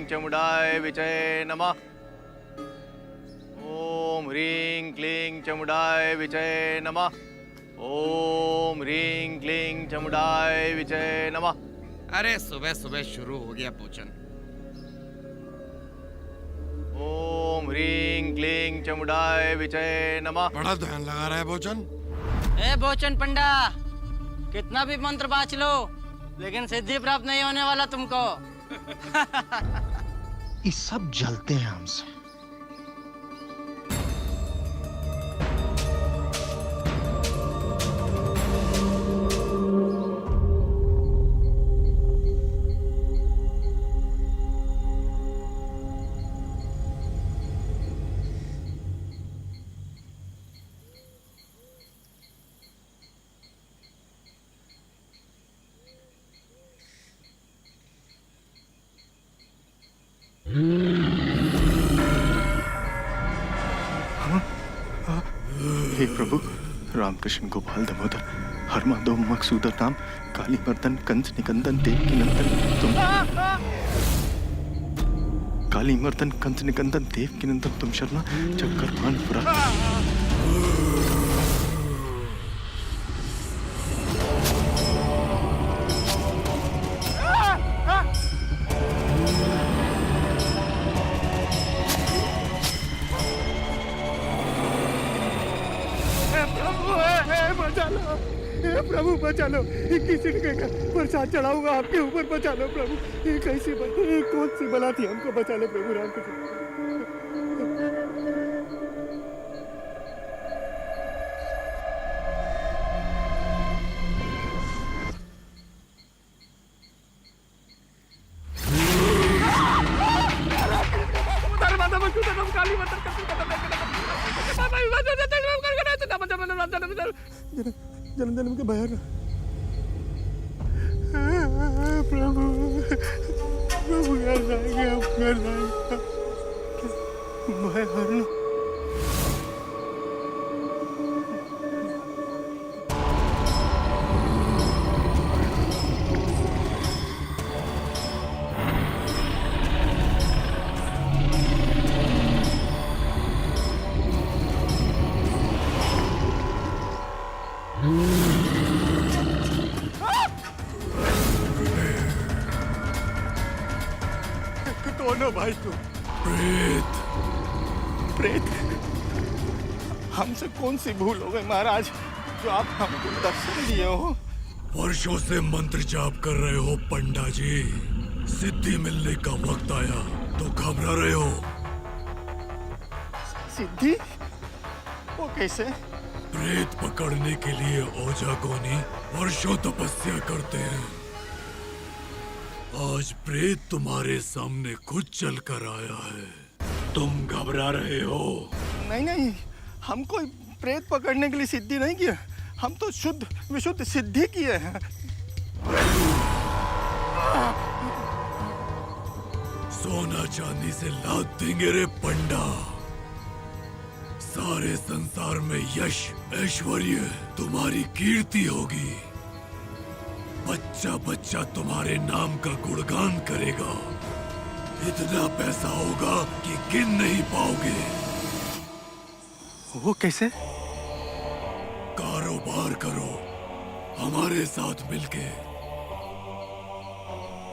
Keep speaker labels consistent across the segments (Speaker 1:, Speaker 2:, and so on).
Speaker 1: चमुंडाय विजय नमः। ओम ह्रीं क्लीं चमुंडाय विजय नमः। ओम ह्रीं क्लीं चमुंडाय विजय नमः।
Speaker 2: अरे सुबह सुबह शुरू हो गया पूजन।
Speaker 1: ओम ह्रीं क्लीं चमुंडाय विजय नमः।
Speaker 3: बड़ा ध्यान लगा रहा है बोचन।
Speaker 4: ए बोचन पंडा, कितना भी मंत्र बाँच लो लेकिन सिद्धि प्राप्त नहीं होने वाला तुमको।
Speaker 5: ये सब जलते हैं हमसे।
Speaker 1: हे प्रभु, रामकृष्ण गोपाल दामोदर हरमाधव मकसूदर नाम काली मर्दन कंस निकंदन देवकी नंदन तुम काली मर्दन कंस निकंदन देवकी नंदन तुम शर्मा चक्कर पानपुरा।
Speaker 6: प्रभु बचा लो, किसी का प्रसाद चढ़ाऊंगा आपके ऊपर, बचा लो प्रभु। ये कैसी कौन सी बला थी, हमको बचा लो प्रभु रामकृष्ण। जन्म जन्म के बाहर प्रभु, प्रभु घर जाएंगे, हम घर जाएंगे बाहर। कौन हो भाई तू?
Speaker 3: प्रेत।
Speaker 6: प्रेत? हमसे कौन सी भूल हो गई महाराज जो आप हमको दर्शन दिए हो?
Speaker 3: वर्षों से मंत्र जाप कर रहे हो पंडा जी, सिद्धि मिलने का वक्त आया तो घबरा रहे हो।
Speaker 6: सिद्धि? वो कैसे?
Speaker 3: प्रेत पकड़ने के लिए ओझा गोनी वर्षों तपस्या करते हैं। आज प्रेत तुम्हारे सामने खुद चल कर आया है, तुम घबरा रहे हो?
Speaker 6: नहीं नहीं, हम कोई प्रेत पकड़ने के लिए सिद्धि नहीं किए, हम तो शुद्ध विशुद्ध सिद्धि किए हैं।
Speaker 3: सोना चांदी से लाद देंगे रे पंडा। सारे संसार में यश ऐश्वर्य तुम्हारी कीर्ति होगी। बच्चा बच्चा तुम्हारे नाम का गुणगान करेगा। इतना पैसा होगा कि गिन नहीं पाओगे।
Speaker 6: वो कैसे?
Speaker 3: कारोबार करो हमारे साथ मिलके।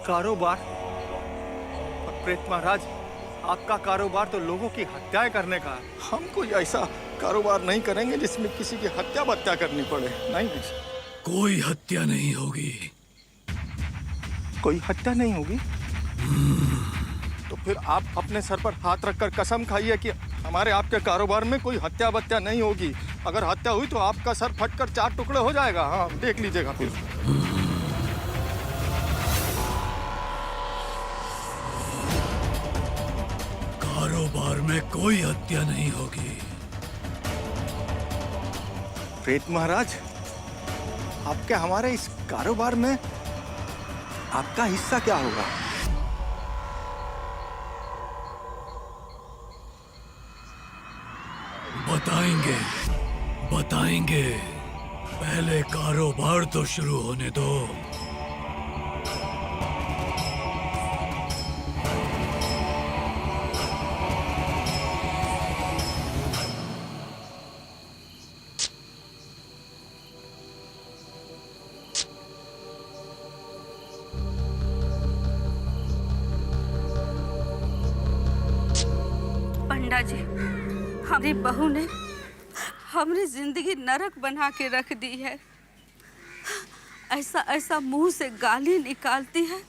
Speaker 6: कारोबार? प्रेत महाराज, आपका कारोबार तो लोगों की हत्याएं करने का है। हम कोई ऐसा कारोबार नहीं करेंगे जिसमें किसी की हत्या बत्या करनी पड़े। नहीं नहीं,
Speaker 3: कोई हत्या नहीं होगी।
Speaker 6: कोई हत्या नहीं होगी? तो फिर आप अपने सर पर हाथ रखकर कसम खाइए कि हमारे आपके कारोबार में कोई हत्या बत्या नहीं होगी। अगर हत्या हुई तो आपका सर फटकर 4 टुकड़े हो जाएगा। हाँ, देख लीजिएगा फिर।
Speaker 3: कारोबार में कोई हत्या नहीं होगी।
Speaker 6: प्रेत महाराज, आपके हमारे इस कारोबार में आपका हिस्सा क्या होगा?
Speaker 3: बताएंगे बताएंगे, पहले कारोबार तो शुरू होने दो।
Speaker 7: पंडा जी, हमारी बहू ने हमारी जिंदगी नरक बना के रख दी है। ऐसा ऐसा मुंह से गाली निकालती है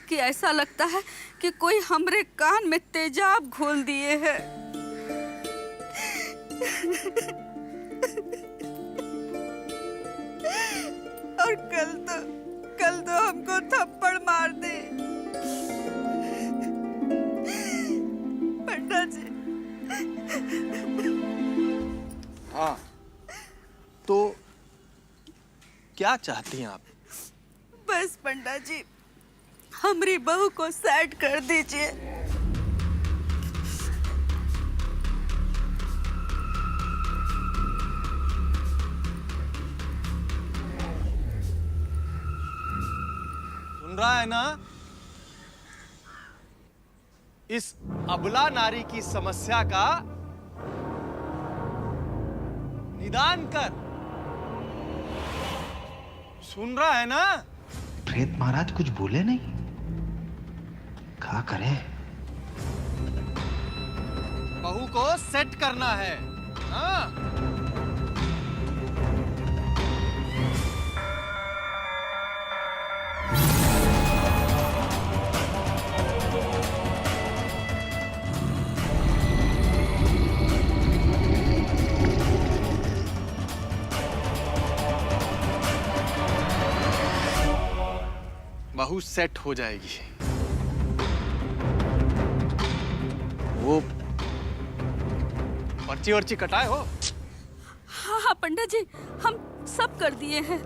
Speaker 7: कि ऐसा लगता है कि कोई हमरे कान में तेजाब घोल दिए है। और कल तो हमको थप्पड़ मार दी। पंडा जी।
Speaker 6: हाँ, तो क्या चाहती हैं आप?
Speaker 7: बस पंडा जी, हमारी बहू को सेट कर दीजिए।
Speaker 6: सुन रहा है ना? इस अबला नारी की समस्या का निदान कर। सुन रहा है ना?
Speaker 5: प्रेत महाराज कुछ बोले नहीं? क्या करें?
Speaker 6: बहू को सेट करना है। हाँ? बहू सेट हो जाएगी। वो पर्ची वर्ची कटाए हो?
Speaker 7: हाँ हाँ पंडा जी, हम सब कर दिए हैं।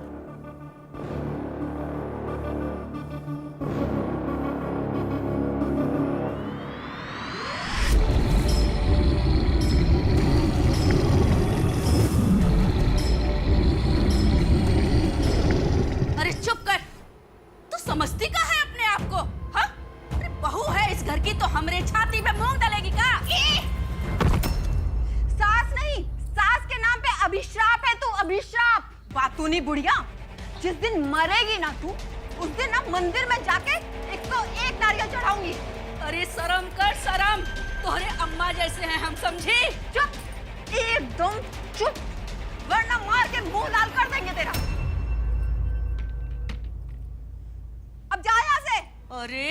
Speaker 7: अरे चुप कर, तू समझती का है अपने आप को? हाँ? अरे बहू है इस घर की तो हमरे छाती पे मूंग डालेगी का?
Speaker 8: सास नहीं, सास के नाम पे अभिश्राप है तू, अभिश्राप। बातूनी बुढ़िया, जिस दिन मरेगी ना तू, उस दिन ना मंदिर में जाके 101 नारियल चढ़ाऊंगी।
Speaker 7: अरे शर्म कर शर्म, तोहरे अम्मा जैसे हैं हम, समझी?
Speaker 8: चुप, एकदम चुप, वरना मार के मुंह लाल कर देंगे तेरा। अब जा यहाँ से।
Speaker 7: अरे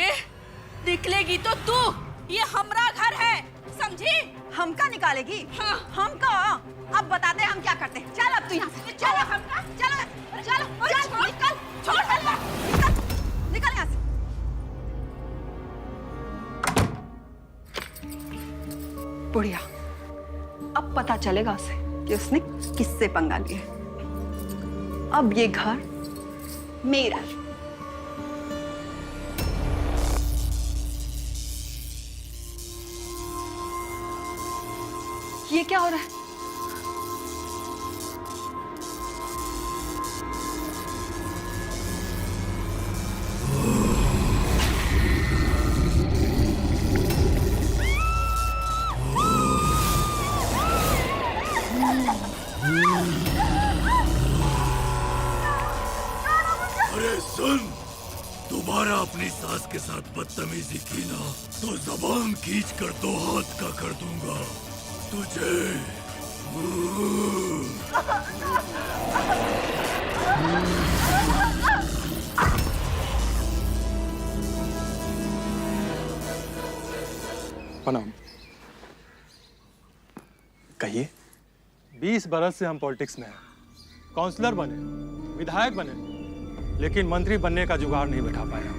Speaker 7: निकलेगी तो तू, ये हमरा घर है, समझी?
Speaker 8: हमका निकालेगी?
Speaker 7: हाँ।
Speaker 8: हमका? अब बताते हैं हम क्या करते हैं। चल अब तू यहाँ से, चलो हमका, चलो चलो चल, निकल, छोड़, निकल, निकल यहाँ से। बुढ़िया, अब पता चलेगा उसे कि उसने किससे पंगा लिया। अब ये घर मेरा है। ये क्या हो रहा है?
Speaker 3: अरे सुन, दोबारा अपनी सास के साथ बदतमीजी की ना तो जबान खींच कर 2 हाथ का कर दूंगा तुझे।
Speaker 6: प्रणाम। कहिए।
Speaker 9: 20 बरस से हम पॉलिटिक्स में हैं। काउंसलर बने, विधायक बने, लेकिन मंत्री बनने का जुगाड़ नहीं बैठा पाया।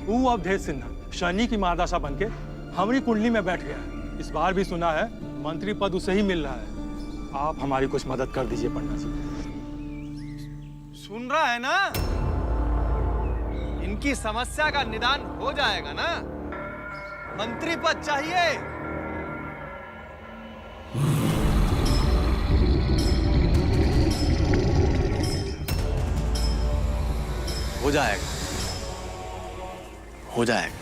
Speaker 9: वो अवधेश सिन्हा शनि की महादशा बन के हमारी कुंडली में बैठ गया है। इस बार भी सुना है मंत्री पद उसे ही मिल रहा है। आप हमारी कुछ मदद कर दीजिए पंडा जी।
Speaker 6: सुन रहा है ना? इनकी समस्या का निदान हो जाएगा ना? मंत्री पद चाहिए? हो जाएगा, हो जाएगा।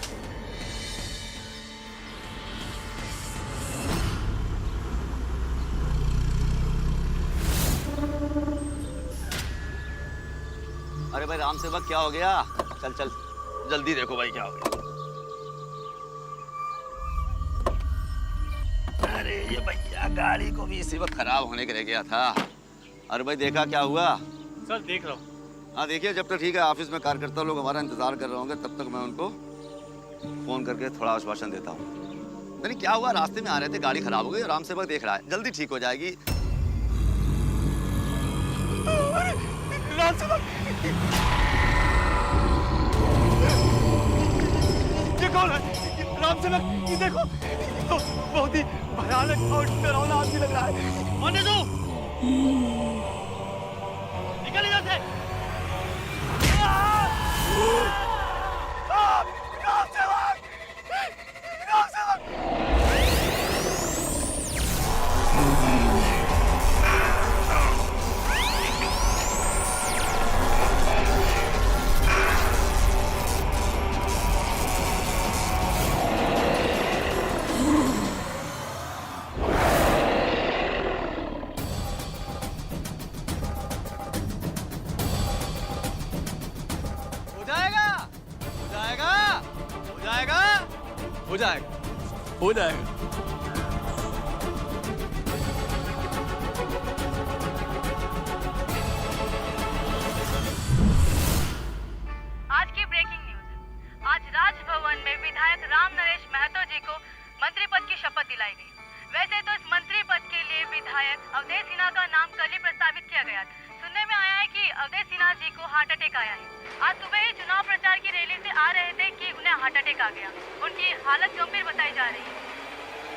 Speaker 10: अरे भाई राम सेवक, क्या हो गया? चल चल जल्दी देखो भाई क्या हो गया। अरे अरे ये भैया गाड़ी को भी इसी वक्त खराब होने के रह गया था। अरे भाई देखा क्या हुआ?
Speaker 9: सर देख रहा हूँ।
Speaker 10: हाँ देखिए, जब तक ठीक है ऑफिस में कार्यकर्ता लोग हमारा इंतजार कर रहे होंगे तब तक मैं उनको फोन करके थोड़ा आश्वासन देता हूँ। नहीं क्या हुआ, रास्ते में आ रहे थे, गाड़ी खराब हो गई, राम सेवक देख रहा है, जल्दी ठीक हो जाएगी।
Speaker 6: राम सेवक, ये कौन है? राम सेवक, ये देखो, तो बहुत ही भयानक और डरावना आदमी लग रहा है।
Speaker 4: होने दो, निकल इधर से।
Speaker 6: राम सेवक, राम सेवक।
Speaker 2: हो जाएगा, हो जाएगा।
Speaker 11: आज की ब्रेकिंग न्यूज। आज राजभवन में विधायक राम नरेश महतो जी को मंत्री पद की शपथ दिलाई गई। वैसे तो इस मंत्री पद के लिए विधायक अवधेश सिन्हा का नाम कल ही प्रस्तावित किया गया था। सुनने में आया है कि अवधेश सिन्हा जी को हार्ट अटैक आया है। आज सुबह ही चुनाव प्रचार की रैली से आ रहे थे कि उन्हें हार्ट अटैक आ गया। उनकी हालत गंभीर बताई जा रही है।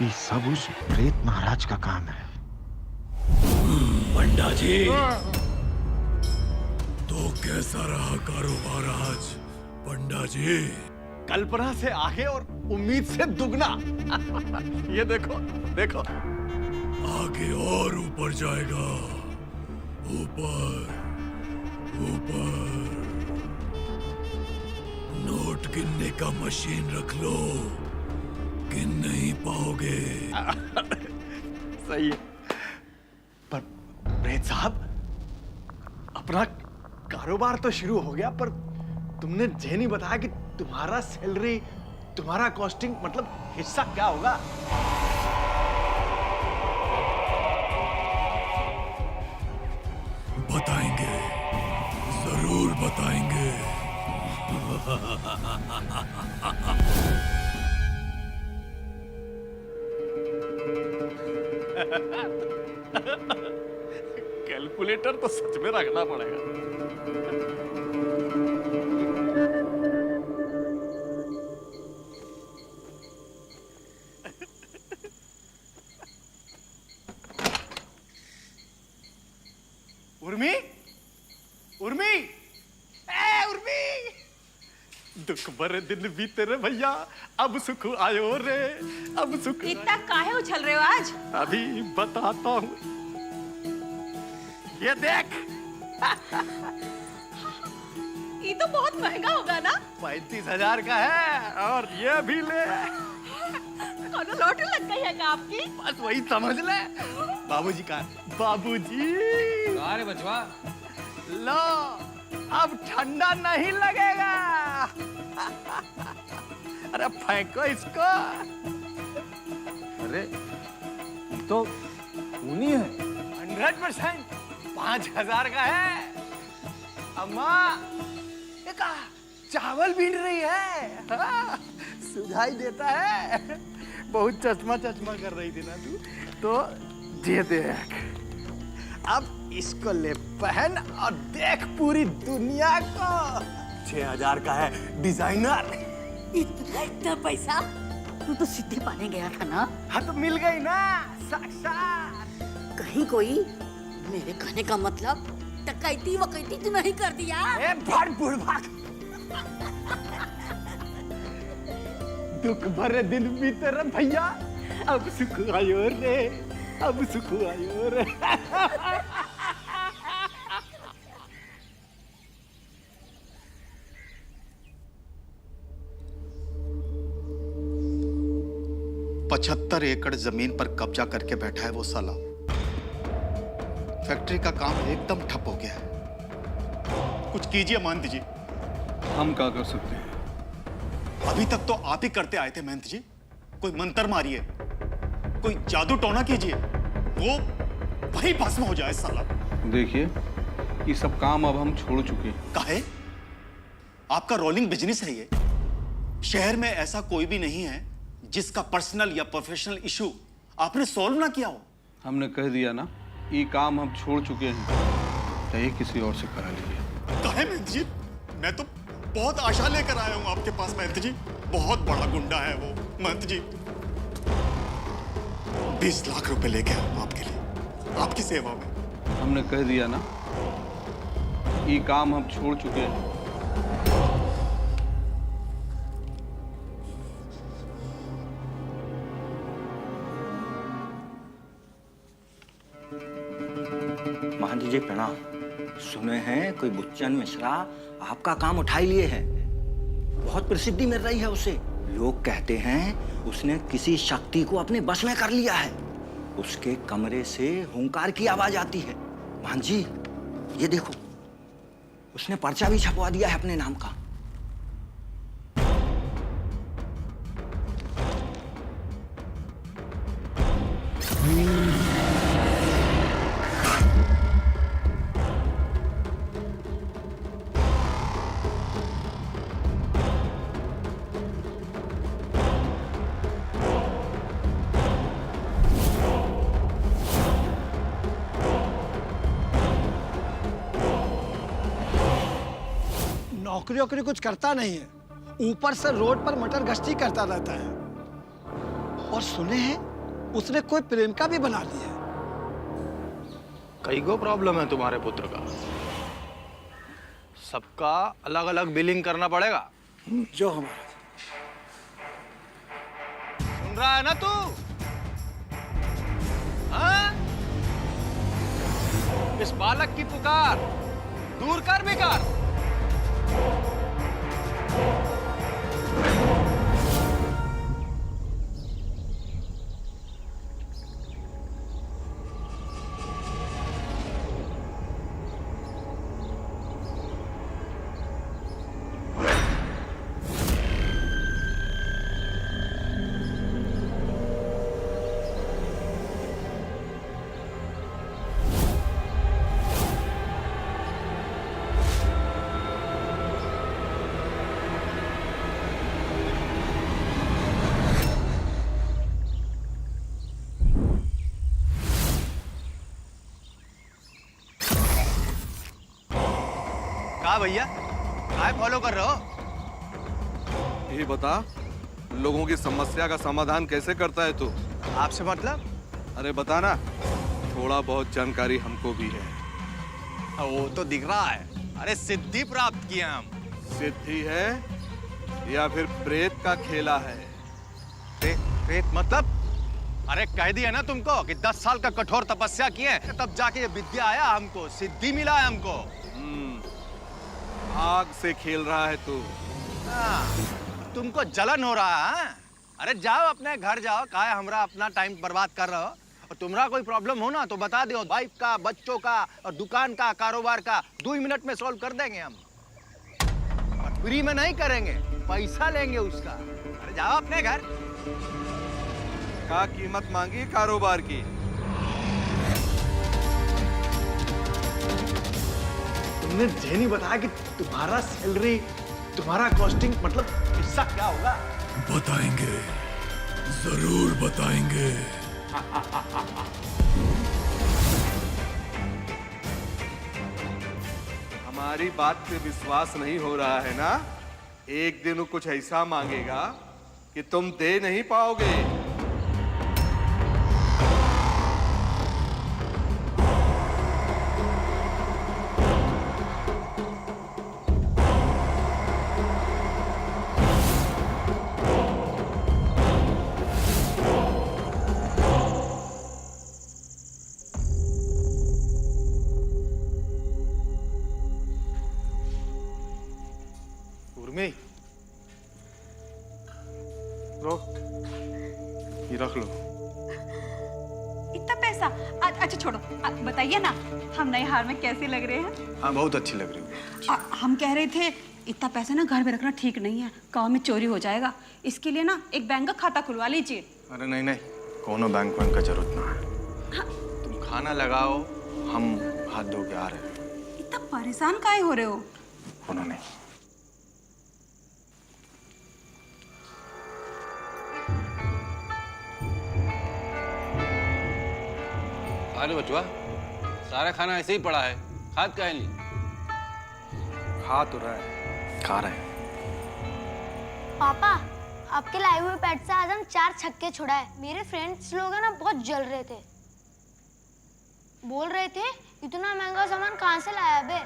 Speaker 5: ये सब उस प्रेत महाराज का काम है।
Speaker 3: पंडा जी, तो कैसा रहा कारोबार आज? पंडा जी,
Speaker 6: कल्पना से आगे और उम्मीद से दुगना। ये देखो, देखो,
Speaker 3: आगे और ऊपर जाएगा, ऊपर ऊपर। नोट गिनने का मशीन रख लो, गिन नहीं पाओगे।
Speaker 6: सही है, पर प्रेत साहब, अपना कारोबार तो शुरू हो गया, पर तुमने ये नहीं बताया कि तुम्हारा सैलरी, तुम्हारा कॉस्टिंग, मतलब हिस्सा क्या होगा?
Speaker 3: बताएंगे, जरूर बताएंगे।
Speaker 6: कैलकुलेटर तो सच में रखना पड़ेगा। उर्मी, उर्मी, ए उर्मी, दुख भरे दिन बीते रे भैया, अब सुख आयो रे, अब सुख।
Speaker 8: इतना काहे उछल रहे हो आज?
Speaker 6: अभी बताता हूँ, ये देख।
Speaker 8: ये तो बहुत महंगा होगा ना?
Speaker 6: 35,000 का है, और ये भी ले।
Speaker 8: कौनो लॉटरी लग गई है क्या आपकी?
Speaker 6: बस वही समझ ले। बाबूजी का, बाबूजी।
Speaker 2: अरे बचवा,
Speaker 6: लो, अब ठंडा नहीं लगेगा। अरे फेंको इसको।
Speaker 1: अरे तो ऊनी है।
Speaker 6: 100% 5,000 का है। अम्मा, ये का चावल बीन रही है। हाँ, सुझाई देता है। बहुत चश्मा चश्मा कर रही थी ना तू, तो ये देख, अब इसको ले पहन और देख पूरी दुनिया को। 6,000 का है, डिजाइनर।
Speaker 8: इतना पैसा? तू तो सिद्धि पाने गया था ना?
Speaker 6: हाँ तो मिल गई ना, साक्षात।
Speaker 8: कहीं कोई मेरे कहने का मतलब डकैती वकैती तो नहीं कर दिया?
Speaker 6: ए भाड़ बुढ़वा, दुख भरे दिन बीते रे भैया, अब सुख आयो रे, अब सुख आयो रे।
Speaker 1: पचहत्तर एकड़ जमीन पर कब्जा करके बैठा है वो साला। फैक्ट्री का काम एकदम ठप हो गया है। कुछ कीजिए महंत जी।
Speaker 6: हम क्या कर सकते हैं?
Speaker 1: अभी तक तो आप ही करते आए थे महंत जी, कोई मंत्र मारिए।
Speaker 12: कोई जादू टोना कीजिए, वो वही भस्म हो जाए साला।
Speaker 13: देखिए, ये सब काम अब हम छोड़ चुके हैं।
Speaker 12: काहे? आपका रोलिंग बिजनेस है ये। शहर में ऐसा कोई भी नहीं है जिसका पर्सनल या प्रोफेशनल इशू आपने सॉल्व ना किया हो।
Speaker 13: हमने कह दिया ना, ये काम हम छोड़ चुके हैं, चाहे किसी और से करा लीजिए।
Speaker 12: काहे महंत जी? मैं तो बहुत आशा लेकर आया हूं आपके पास महंत जी। बहुत बड़ा गुंडा है वो महंत जी। 20 लाख रुपए लेके आया हूं आपके लिए, आपकी सेवा में।
Speaker 13: हमने कह दिया ना, ये काम हम छोड़ चुके हैं।
Speaker 14: महांती जी प्रणाम। सुने हैं कोई बुच्चन मिश्रा आपका काम उठा ही लिए है, बहुत प्रसिद्धि मिल रही है उसे। लोग कहते हैं उसने किसी शक्ति को अपने बस में कर लिया है। उसके कमरे से हुंकार की आवाज आती है। महांती जी, ये देखो, उसने पर्चा भी छपवा दिया है अपने नाम का।
Speaker 15: नौकरी वोकरी कुछ करता नहीं है, ऊपर से रोड पर मटर गश्ती करता रहता है। और सुने हैं उसने कोई प्रेमिका भी बना ली है।
Speaker 6: कई गो प्रॉब्लम है तुम्हारे पुत्र का, सबका अलग अलग बिलिंग करना पड़ेगा।
Speaker 15: जो हमारा
Speaker 6: सुन रहा है ना तू? हाँ? इस बालक की पुकार दूर कर बेकार।
Speaker 12: कहा भैया, काय फॉलो कर रहे हो?
Speaker 13: ये बता, लोगों की समस्या का समाधान कैसे करता है तू?
Speaker 12: आपसे मतलब?
Speaker 13: अरे बता ना, थोड़ा बहुत जानकारी हमको भी है।
Speaker 12: वो तो दिख रहा है। अरे सिद्धि प्राप्त किए हम।
Speaker 13: सिद्धि है या फिर प्रेत का खेला है?
Speaker 12: प्रेत मतलब? अरे कह दिया ना तुमको कि 10 साल का कठोर तपस्या किए, तब जाके ये विद्या आया हमको, सिद्धि मिला है हमको।
Speaker 13: आग से खेल रहा है तू।
Speaker 12: तुमको जलन हो रहा है? अरे जाओ अपने घर जाओ, काहे हमरा अपना टाइम बर्बाद कर रहे हो? और तुम्हारा कोई प्रॉब्लम हो ना तो बता दो, वाइफ का, बच्चों का और दुकान का, कारोबार का 2 मिनट में सॉल्व कर देंगे हम। फ्री में नहीं करेंगे, पैसा लेंगे उसका। अरे जाओ अपने घर।
Speaker 13: क्या कीमत मांगी कारोबार की?
Speaker 12: तुमने ये नहीं बताया कि तुम्हारा सैलरी, तुम्हारा कॉस्टिंग मतलब हिस्सा क्या होगा?
Speaker 3: बताएंगे, जरूर बताएंगे।
Speaker 13: हमारी बात पे विश्वास नहीं हो रहा है ना? एक दिन वो कुछ ऐसा मांगेगा कि तुम दे नहीं पाओगे।
Speaker 6: उर्मी, रो, ये रख लो।
Speaker 8: इतना पैसा? अच्छा छोड़ो, बताइए ना हम नए हार में कैसे लग रहे हैं?
Speaker 12: हाँ बहुत अच्छी लग रही हो।
Speaker 8: हम कह रहे थे इतना पैसा ना घर में रखना ठीक नहीं है, गांव में चोरी हो जाएगा। इसके लिए ना एक बैंक का खाता खुलवा लीजिए।
Speaker 12: अरे नहीं नहीं,
Speaker 6: कोनो बैंक वैंक का जरूरत ना है। तुम खाना लगाओ, हम हाथ धो के आ रहे हैं।
Speaker 8: इतना परेशान काहे हो रहे हो?
Speaker 6: उन्होंने
Speaker 2: अरे बचवा, सारा खाना ऐसे ही पड़ा है, खाद काहे नहीं?
Speaker 6: खा तो रहा है। खा रहे हैं।
Speaker 16: पापा, आपके लाए हुए पैट से आज हम 4 छक्के छुड़ाए। मेरे फ्रेंड्स लोग हैं ना बहुत जल रहे थे, बोल रहे थे इतना महंगा सामान कहाँ से लाया बे।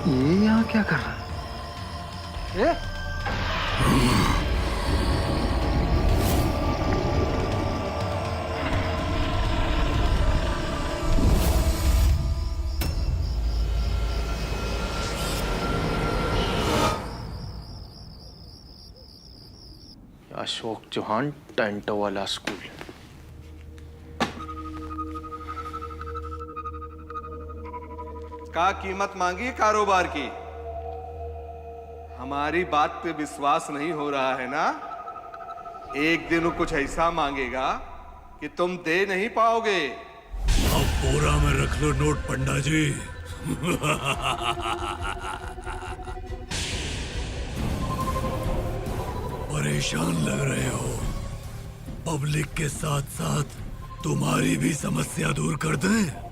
Speaker 5: ये यहाँ क्या कर रहा है?
Speaker 6: अशोक चौहान टेंटो वाला स्कूल।
Speaker 13: का कीमत मांगी कारोबार की? हमारी बात पे विश्वास नहीं हो रहा है ना? एक दिन वो कुछ ऐसा मांगेगा कि तुम दे नहीं पाओगे।
Speaker 3: अब बोरा में रख लो नोट पंडा जी। परेशान लग रहे हो। पब्लिक के साथ साथ तुम्हारी भी समस्या दूर कर दें।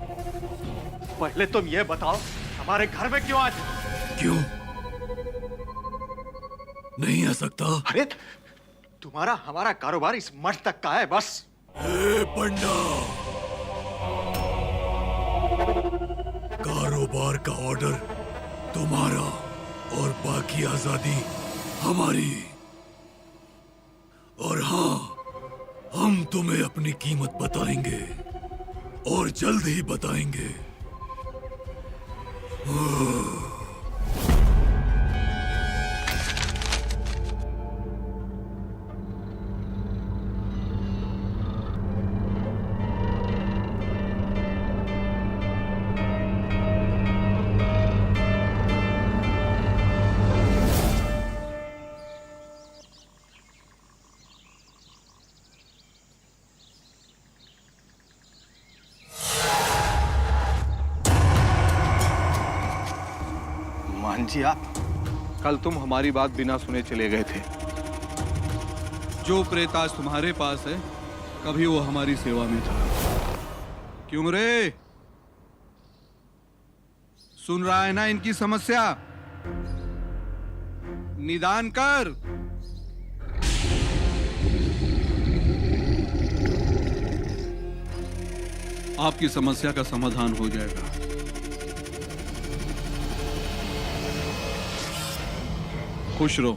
Speaker 6: पहले तुम ये बताओ, हमारे घर में क्यों आज?
Speaker 3: क्यों नहीं आ सकता?
Speaker 6: अरे तुम्हारा हमारा कारोबार इस मर्द तक का है बस।
Speaker 3: ए पंडा, कारोबार का ऑर्डर तुम्हारा और बाकी आजादी हमारी। और हाँ, हम तुम्हें अपनी कीमत बताएंगे और जल्द ही बताएंगे।
Speaker 6: मान जी, आप कल तुम हमारी बात बिना सुने चले गए थे।
Speaker 17: जो प्रेत आज तुम्हारे पास है, कभी वो हमारी सेवा में था। क्यों रे? सुन रहा है ना इनकी समस्या? निदान कर। आपकी समस्या का समाधान हो जाएगा। खुश रहो।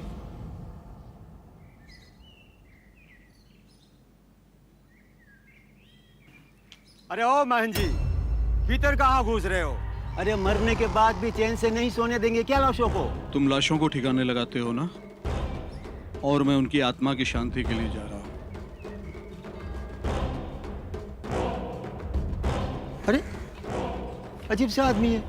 Speaker 12: अरे ओ महन जी, भीतर कहाँ घुस रहे हो? अरे मरने के बाद भी चैन से नहीं सोने देंगे क्या लाशों को?
Speaker 17: तुम लाशों को ठिकाने लगाते हो ना, और मैं उनकी आत्मा की शांति के लिए जा रहा हूं।
Speaker 15: अरे अजीब सा आदमी है।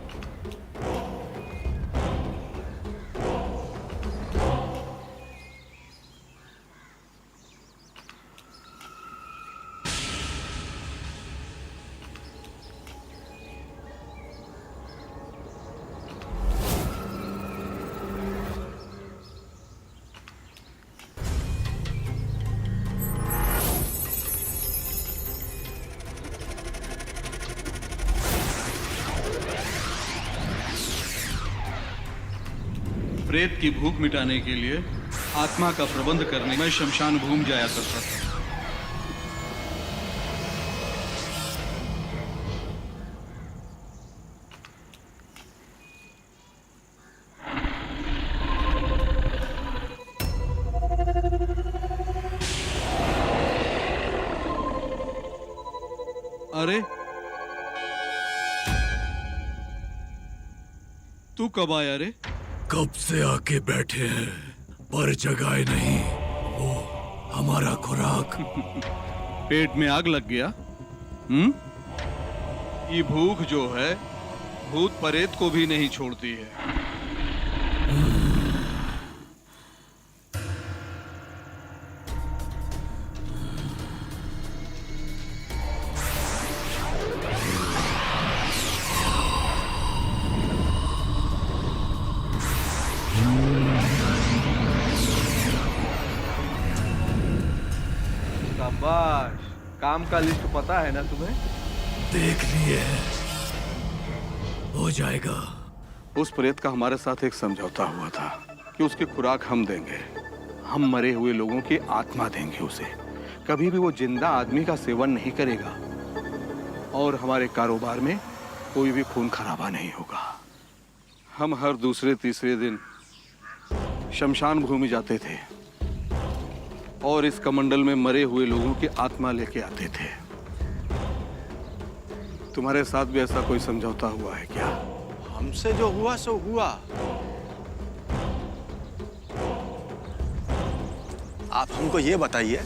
Speaker 17: प्रेत की भूख मिटाने के लिए आत्मा का प्रबंध करने में शमशान भूमि जाया करता था। अरे तू कब आया रे?
Speaker 3: कब से आके बैठे हैं पर जगाए नहीं। वो हमारा खुराक।
Speaker 17: पेट में आग लग गया? ये भूख जो है भूत प्रेत को भी नहीं छोड़ती है।
Speaker 13: शाबाश, काम का लिस्ट पता है ना तुम्हें?
Speaker 3: देख लिए, हो जाएगा।
Speaker 17: उस प्रेत का हमारे साथ एक समझौता हुआ था कि उसकी खुराक हम देंगे। हम मरे हुए लोगों की आत्मा देंगे उसे। कभी भी वो जिंदा आदमी का सेवन नहीं करेगा और हमारे कारोबार में कोई भी खून खराबा नहीं होगा। हम हर दूसरे तीसरे दिन शमशान भूमि जाते थे और इस कमंडल में मरे हुए लोगों की आत्मा लेके आते थे। तुम्हारे साथ भी ऐसा कोई समझौता हुआ है क्या?
Speaker 12: हमसे जो हुआ सो हुआ। आप हमको ये बताइए,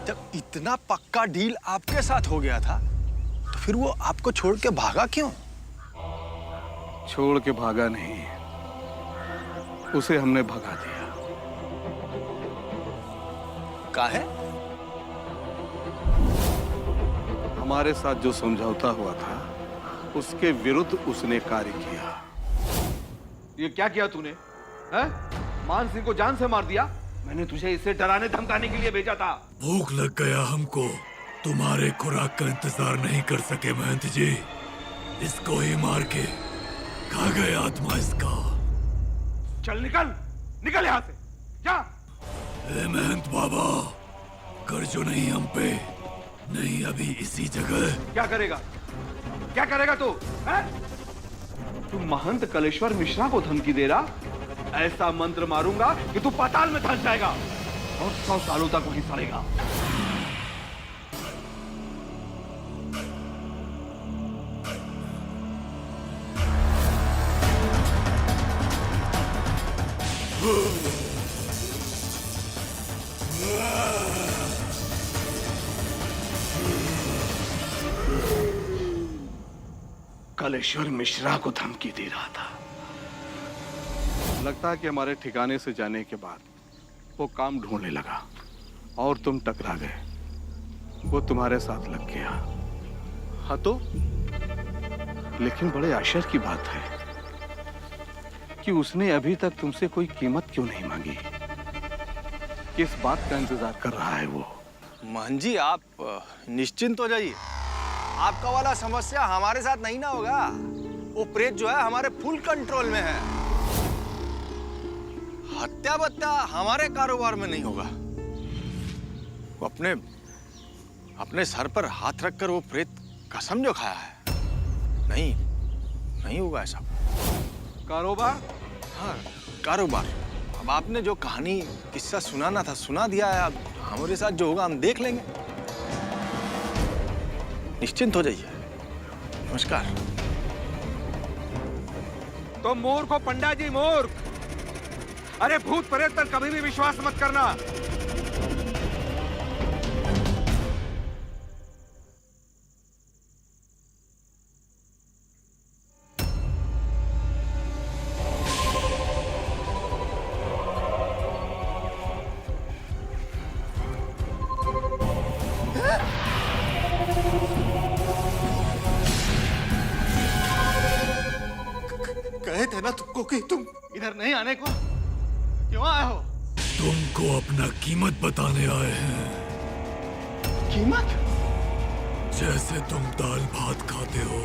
Speaker 12: जब इतना पक्का डील आपके साथ हो गया था तो फिर वो आपको छोड़ के भागा क्यों?
Speaker 17: छोड़ के भागा नहीं, उसे हमने भगा दिया।
Speaker 12: काहे?
Speaker 17: हमारे साथ जो समझौता हुआ था उसके विरुद्ध उसने कार्य किया।
Speaker 13: ये क्या किया तूने? हैं? मान सिंह को जान से मार दिया। मैंने तुझे इसे डराने धमकाने के लिए भेजा था।
Speaker 3: भूख लग गया हमको, तुम्हारे खुराक का इंतजार नहीं कर सके महंत जी। इसको ही मार के खा गए आत्मा इसका।
Speaker 13: चल निकल, निकल यहाँ से, जा।
Speaker 3: ए महंत बाबा, कर्जो नहीं हम पे, नहीं अभी इसी जगह।
Speaker 13: क्या करेगा? क्या करेगा तू? तू महंत कलेश्वर मिश्रा को धमकी दे रहा? ऐसा मंत्र मारूंगा कि तू पाताल में धंस जाएगा और 100 सालों तक वहीं सड़ेगा।
Speaker 17: कलेश्वर मिश्रा को धमकी दे रहा था। लगता है कि हमारे ठिकाने से जाने के बाद वो काम ढूंढने लगा और तुम टकरा गए। वो तुम्हारे साथ लग गया। हाँ तो, लेकिन बड़े आश्चर्य की बात है कि उसने अभी तक तुमसे कोई कीमत क्यों नहीं मांगी। किस बात का इंतजार कर रहा है वो?
Speaker 12: महंत जी, आप निश्चिंत हो जाइए। आपका वाला समस्या हमारे साथ नहीं ना होगा। वो प्रेत जो है हमारे फुल कंट्रोल में है। हत्या बत्या हमारे कारोबार में नहीं होगा। वो अपने सर पर हाथ रखकर वो प्रेत कसम जो खाया है, नहीं होगा ऐसा।
Speaker 13: कारोबार?
Speaker 12: हाँ, कारोबार। अब आपने जो कहानी किस्सा सुनाना था सुना दिया है। अब हमारे साथ जो होगा हम देख लेंगे। निश्चिंत हो जाइए। नमस्कार।
Speaker 13: तो मूर्ख हो पंडा जी, मूर्ख। अरे भूत प्रेत पर कभी भी विश्वास मत करना।
Speaker 6: कहे थे ना तुमको कि तुम इधर नहीं आने को, क्यों आए हो?
Speaker 3: तुमको अपना कीमत बताने आए हैं।
Speaker 6: कीमत?
Speaker 3: जैसे तुम दाल भात खाते हो,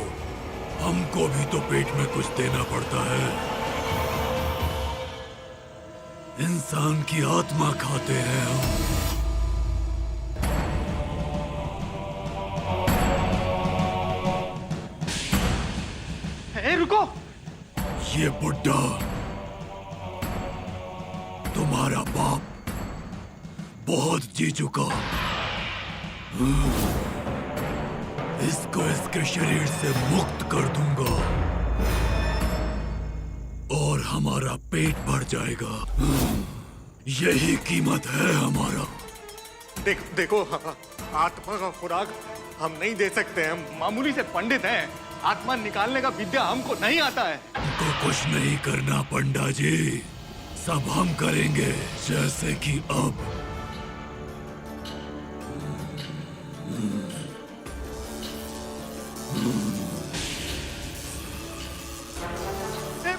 Speaker 3: हमको भी तो पेट में कुछ देना पड़ता है। इंसान की आत्मा खाते हैं हम।
Speaker 6: रुको।
Speaker 3: ये बुड्ढा तुम्हारा बाप बहुत जी चुका। इसको इसके शरीर से मुक्त कर दूंगा और हमारा पेट भर जाएगा। यही कीमत है हमारा।
Speaker 6: देखो आत्मा का खुराक हम नहीं दे सकते। हम मामूली से पंडित हैं। आत्मा निकालने का विद्या हमको नहीं आता है।
Speaker 3: हमको कुछ नहीं करना पंडा जी, सब हम करेंगे। जैसे कि अब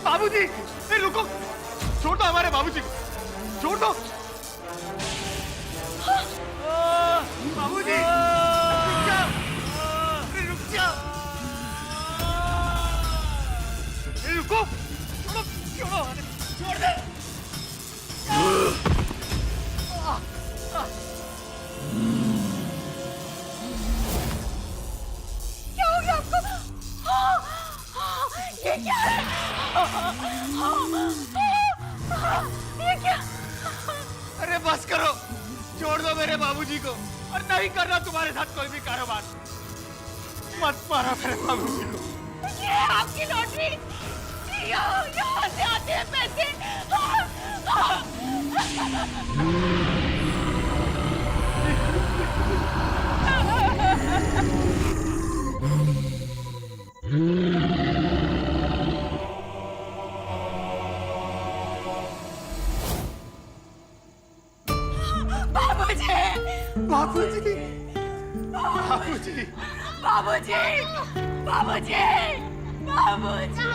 Speaker 6: बाबूजी, रुको, छोड़ दो हमारे बाबूजी को, छोड़ दो। बाबूजी, रुक जाओ, रुक जाओ, रुको, छोड़ो, छोड़ो, छोड़ दे।
Speaker 8: क्या हो गया आपको? ये क्या है? ये क्या?
Speaker 6: अरे बस करो, छोड़ दो मेरे बाबूजी को और नहीं करना तुम्हारे साथ कोई भी कारोबार। मत मारो मेरे बाबूजी को।
Speaker 8: ये आपकी लॉटरी, यहाँ से आते हैं पैसे। बाबूजी,
Speaker 6: बाबूजी, बाबूजी,
Speaker 8: बाबूजी, बाबूजी, बाबूजी।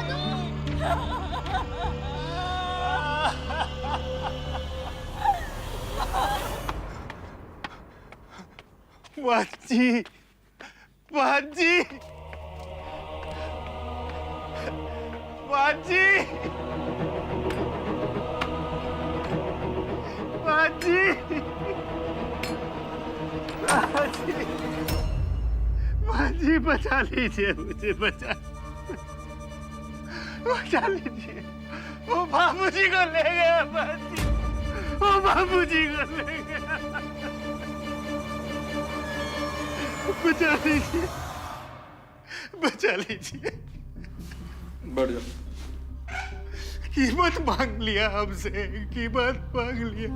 Speaker 6: बाजी, बाजी, बाजी, बाजी, बाजी, बचा लीजिए मुझे, बचा लीजिए। वो बाबूजी को ले गया बाजी, वो बाबूजी को ले गया। बचा लीजिए, बचा लीजिए।
Speaker 17: बढ़ जाओ।
Speaker 6: कीमत मांग लिया हमसे, कीमत मांग लिया।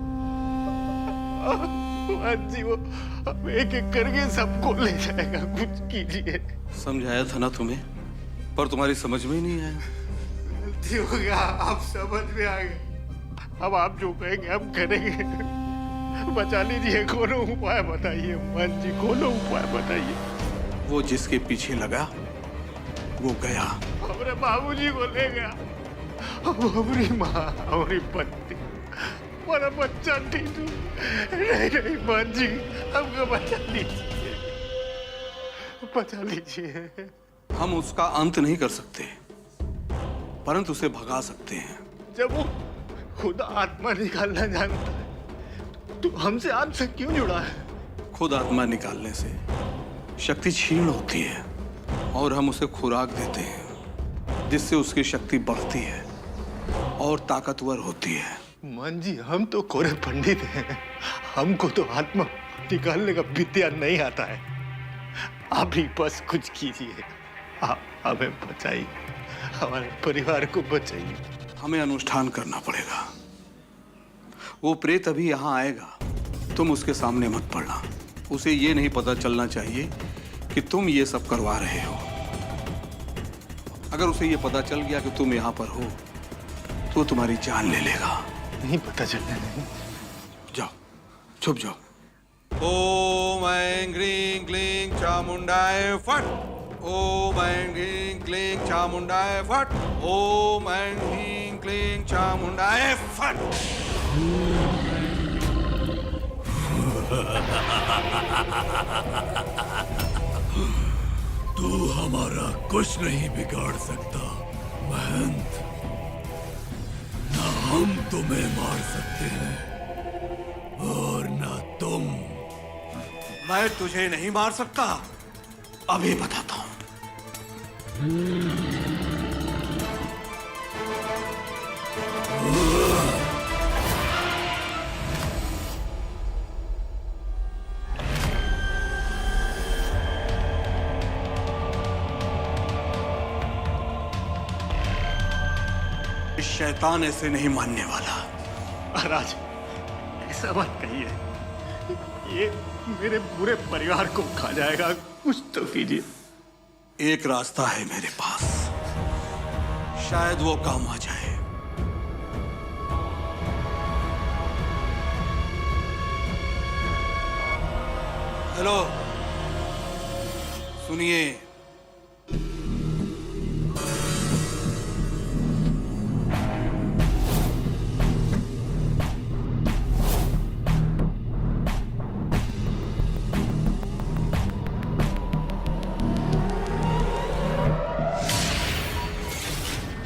Speaker 6: जी वो एक एक करके सबको ले जाएगा, कुछ कीजिए।
Speaker 17: समझाया था ना तुम्हें, पर तुम्हारी समझ में ही नहीं आया।
Speaker 6: गलती हो गया, आप समझ में आ गए। अब आप जो कहेंगे हम करेंगे। बचा लीजिए, कोनो उपाय बताइए मन जी, कोनो उपाय बताइए।
Speaker 17: वो जिसके पीछे लगा वो गया।
Speaker 6: हमारे बाबूजी को ले गया, हमारी माँ, हमारी पत्नी, हमारा बच्चा टीटू। नहीं मन जी, हमको बचा लीजिए, बचा लीजिए।
Speaker 17: हम उसका अंत नहीं कर सकते, परंतु उसे भगा सकते हैं।
Speaker 6: जब वो खुद आत्मा निकालना जानता है तो हमसे आज से क्यों जुड़ा है?
Speaker 17: खुद आत्मा निकालने से शक्ति क्षीण होती है और हम उसे खुराक देते हैं, जिससे उसकी शक्ति बढ़ती है और ताकतवर होती है।
Speaker 6: मन जी, हम तो कोरे पंडित हैं, हमको तो आत्मा निकालने का विद्या नहीं आता है। आप ही बस कुछ कीजिए, आप हमें बचाइए, हमारे परिवार को बचाइए।
Speaker 17: हमें अनुष्ठान करना पड़ेगा। वो प्रेत अभी यहाँ आएगा, तुम उसके सामने मत पड़ना। उसे ये नहीं पता चलना चाहिए कि तुम ये सब करवा रहे हो। अगर उसे ये पता चल गया कि तुम यहाँ पर हो तो तुम्हारी जान ले लेगा।
Speaker 1: नहीं पता चलने नहीं।
Speaker 17: जाओ, छुप जाओ। ओम ऐं ह्रीं क्लीं चामुंडाय फट। ओम ऐं ह्रीं क्लीं चामुंडाय फट। ओम ऐं ह्रीं क्लीं चामुंडाय फट।
Speaker 3: तू हमारा कुछ नहीं बिगाड़ सकता महंत। ना हम तुम्हें मार सकते हैं और ना तुम।
Speaker 17: मैं तुझे नहीं मार सकता, अभी बताता हूं। शैतान ऐसे नहीं मानने वाला।
Speaker 1: महाराज ऐसा बात कहिए, ये मेरे पूरे परिवार को खा जाएगा, कुछ तो कीजिए।
Speaker 17: एक रास्ता है मेरे पास, शायद वो काम आ जाए। हेलो, सुनिए।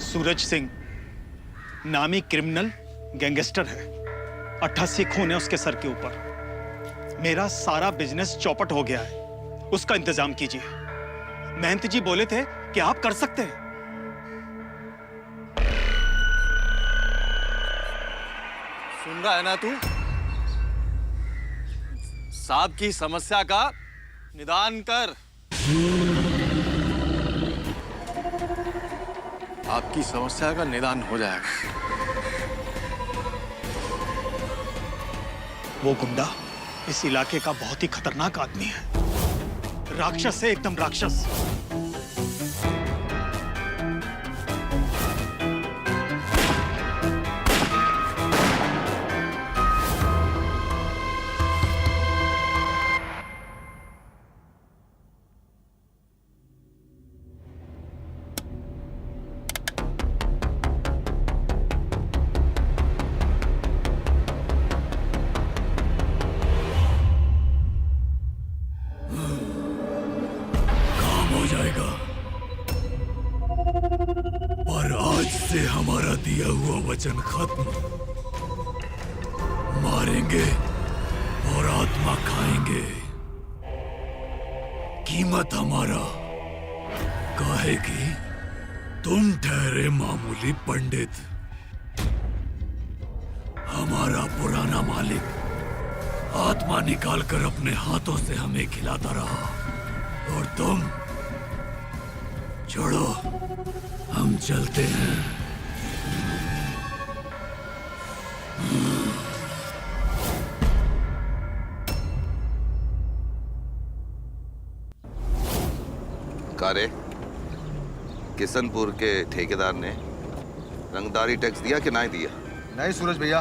Speaker 6: सूरज सिंह नामी क्रिमिनल गैंगस्टर है। 88 खून है उसके सर के ऊपर। मेरा सारा बिजनेस चौपट हो गया है, उसका इंतजाम कीजिए। महंत जी बोले थे कि आप कर सकते हैं।
Speaker 12: सुन रहा है ना तू? साहब की समस्या का निदान कर। आपकी समस्या का निदान हो जाएगा।
Speaker 6: वो गुंडा इस इलाके का बहुत ही खतरनाक आदमी है। राक्षस है, एकदम राक्षस।
Speaker 3: हमारा दिया हुआ वचन खत्म। मारेंगे और आत्मा खाएंगे। कीमत हमारा कहेगी तुम ठहरे मामूली पंडित। हमारा पुराना मालिक आत्मा निकालकर अपने हाथों से हमें खिलाता रहा और तुम छोड़ो, हम चलते हैं।
Speaker 10: कारे किशनपुर के ठेकेदार ने रंगदारी टैक्स दिया कि नहीं दिया?
Speaker 18: नहीं सूरज भैया,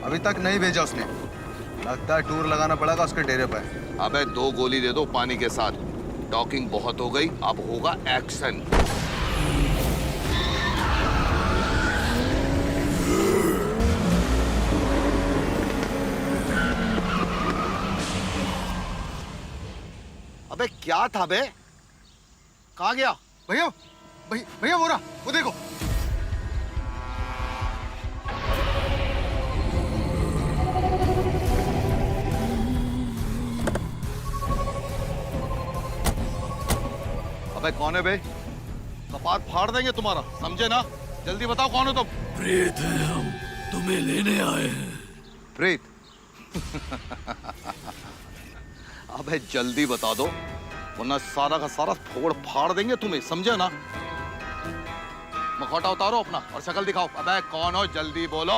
Speaker 18: अभी तक नहीं भेजा उसने। लगता है टूर लगाना पड़ेगा उसके डेरे पर।
Speaker 10: अबे 2 गोली दे दो पानी के साथ। टॉकिंग बहुत हो गई, अब होगा एक्शन। अबे क्या था बे? कहाँ गया?
Speaker 18: भैया भैया वो रहा, वो देखो।
Speaker 10: अबे कौन है बे? कपाट फाड़ देंगे तुम्हारा, समझे ना? जल्दी बताओ कौन हो तुम?
Speaker 3: प्रेत हैं हम, तुम्हें लेने आए हैं।
Speaker 10: प्रेत? अबे जल्दी बता दो वरना सारा का सारा फोड़ फाड़ देंगे तुम्हें, समझे ना? मखौटा उतारो अपना और शक्ल दिखाओ। अबे कौन हो, जल्दी बोलो।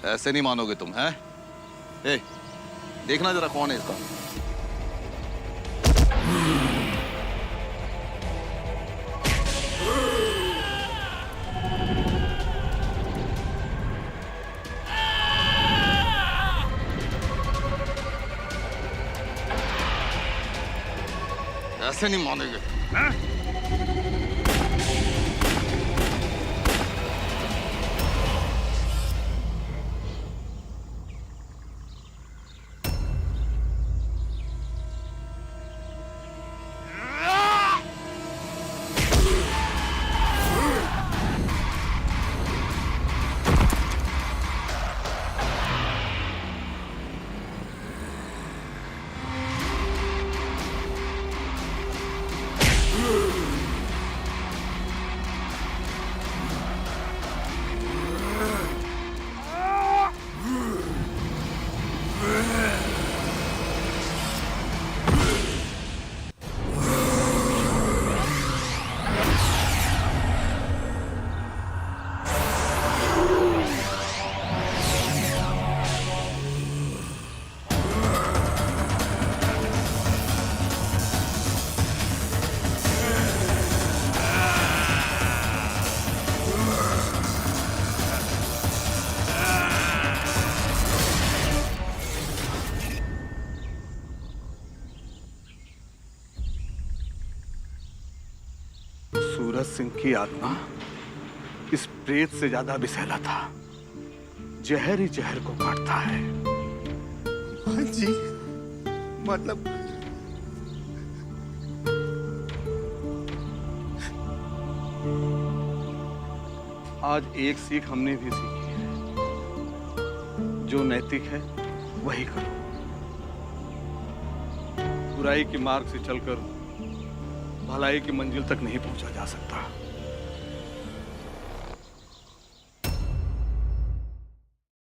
Speaker 10: ऐसे नहीं मानोगे तुम, हैं? ए, देखना जरा कौन है इसका। ऐसे नहीं मानेंगे, हैं?
Speaker 17: सूरज सिंह की आत्मा इस प्रेत से ज्यादा विषैला था। जहर ही जहर को काटता है।
Speaker 6: हाँ जी, मतलब
Speaker 17: आज एक सीख हमने भी सीखी है, जो नैतिक है वही करो। बुराई के मार्ग से चलकर भलाई की मंजिल तक नहीं पहुंचा जा सकता।